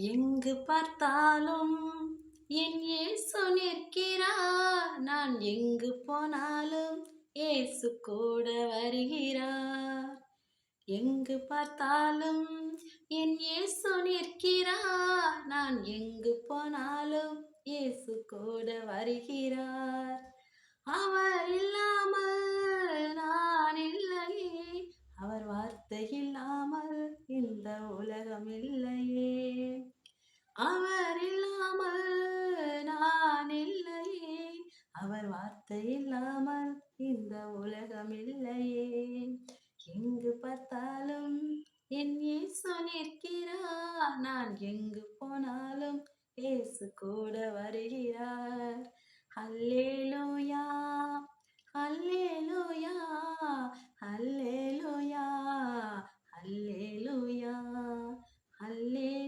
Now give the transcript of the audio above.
எங்கு பார்த்தாலும் என் இயேசு நிற்கிறார். நான் எங்கு போனாலும் இயேசு கூட வருகிறார். எங்கு பார்த்தாலும் என் இயேசு நிற்கிறார். நான் எங்கு போனாலும் இயேசு கூட வருகிறார். அவர் இல்லாமல் நான் இல்லையே, அவர் வார்த்தை இல்லாமல் இந்த உலகம் இல்லையே. அவர் இல்லாமல் நான் இல்லையே, அவர் வார்த்தை இல்லாமல் இந்த உலகம் இல்லையே. எங்கு பார்த்தாலும் என் இயேசு நிற்கிறார். நான் எங்கு போனாலும் இயேசு கூட வருகிறார். அல்லேலூயா, அல்லேலூயா, அல்லேலூயா, அல்லேலூயா, அல்லேலூயா.